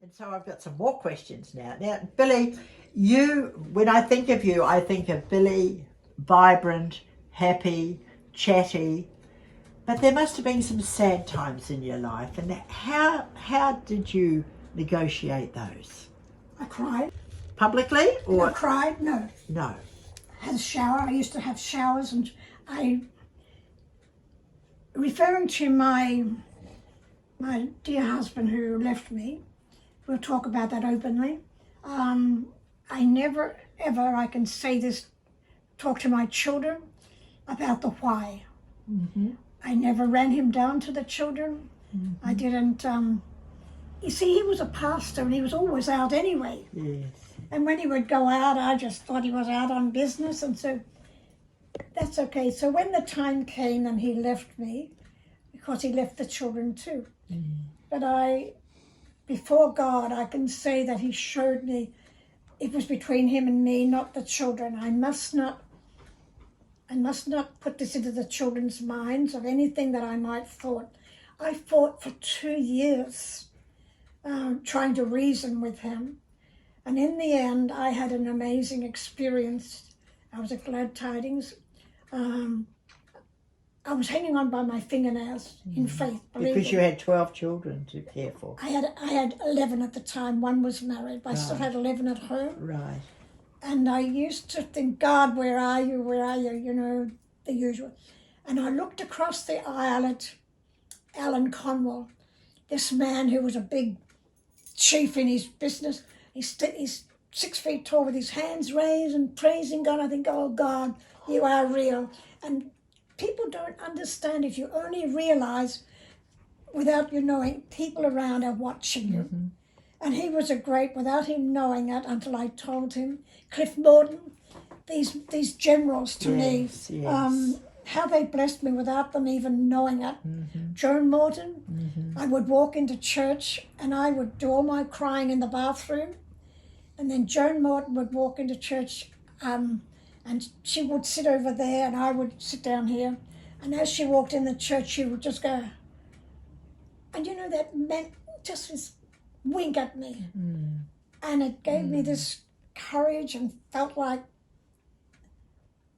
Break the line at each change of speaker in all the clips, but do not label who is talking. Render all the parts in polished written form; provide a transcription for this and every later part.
And so I've got some more questions now. Now, Billie, when I think of you, I think of Billie, vibrant, happy, chatty, but there must have been some sad times in your life. And how did you negotiate those?
I cried.
Publicly or?
I cried, no.
No.
I had a shower. I used to have showers, and referring to my dear husband who left me, we'll talk about that openly. I never, ever, I can say this, talk to my children about the why.
Mm-hmm.
I never ran him down to the children.
Mm-hmm.
I didn't, you see, he was a pastor and he was always out anyway.
Yes.
And when he would go out, I just thought he was out on business, and so that's okay. So when the time came and he left me, because he left the children too, but before God, I can say that he showed me it was between him and me, not the children. I must not put this into the children's minds of anything that I might thought. I fought for 2 years trying to reason with him. And in the end, I had an amazing experience. I was at Glad Tidings. I was hanging on by my fingernails in faith.
Because you had 12 children to care for.
I had 11 at the time. One was married, but I still had 11 at home.
Right.
And I used to think, God, where are you? Where are you? You know, the usual. And I looked across the aisle at Alan Conwell, this man who was a big chief in his business. He's 6 feet tall with his hands raised and praising God. I think, oh God, you are real. And people don't understand, if you only realize without you knowing, people around are watching you. Mm-hmm. And he was without him knowing it until I told him, Cliff Morton, these generals to me, yes. How they blessed me without them even knowing it. Mm-hmm. Joan Morton, I would walk into church and I would do all my crying in the bathroom. And then Joan Morton would walk into church and she would sit over there and I would sit down here. And as she walked in the church, she would just go, and you know, that meant just this wink at me. Mm. And it gave me this courage and felt like,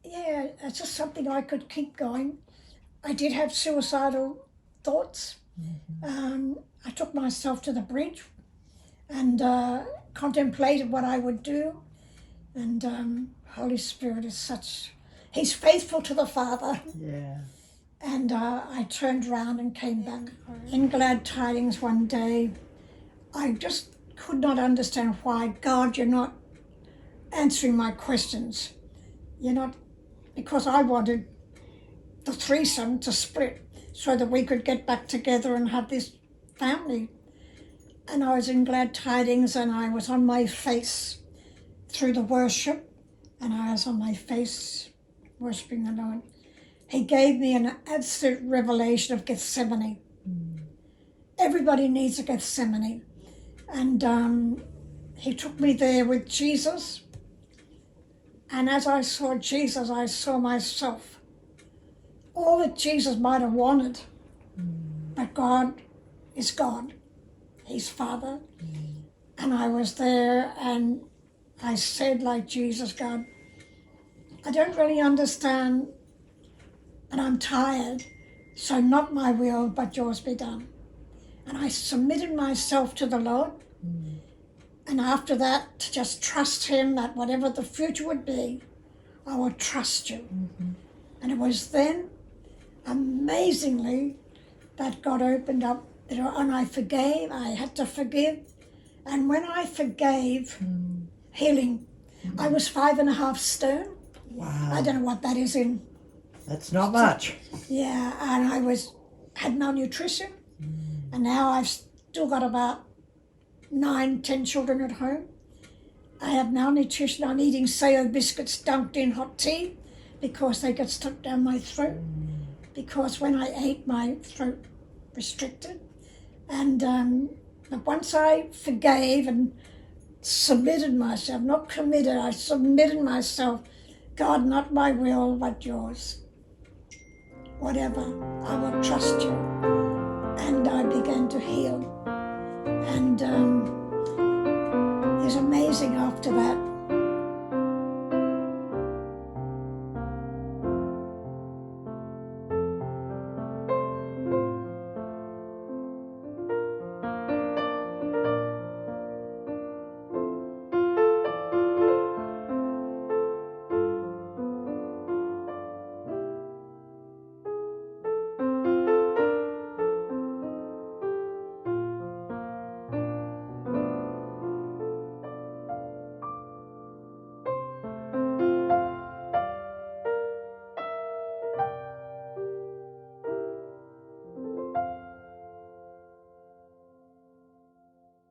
yeah, it's just something I could keep going. I did have suicidal thoughts. Mm-hmm. I took myself to the bridge and contemplated what I would do. And Holy Spirit is he's faithful to the Father. Yeah. And I turned around and came back. In Glad Tidings one day, I just could not understand why, God, you're not answering my questions. You're not, because I wanted the threesome to split so that we could get back together and have this family. And I was in Glad Tidings and I was on my face through the worship, and I was on my face worshiping the Lord. He gave me an absolute revelation of Gethsemane. Everybody needs a Gethsemane. And he took me there with Jesus. And as I saw Jesus, I saw myself. All that Jesus might have wanted. But God is God. He's Father. And I was there and I said, like Jesus, God, I don't really understand and I'm tired, so not my will, but yours be done. And I submitted myself to the Lord. And after that, to just trust him that whatever the future would be, I would trust you. Mm-hmm. And it was then, amazingly, that God opened up, and I forgave. I had to forgive. And when I forgave, healing, I was 5.5 stone.
Wow.
I don't know what that is in.
That's not much.
Yeah, and I had malnutrition. And now I've still got about 9-10 children at home. I have malnutrition. I'm eating Sayo biscuits dunked in hot tea because they get stuck down my throat. Because when I ate, my throat restricted. And but once I forgave and submitted myself, not committed, I submitted myself. God, not my will, but yours. Whatever, I will trust you. And I began to heal. And amazing after that.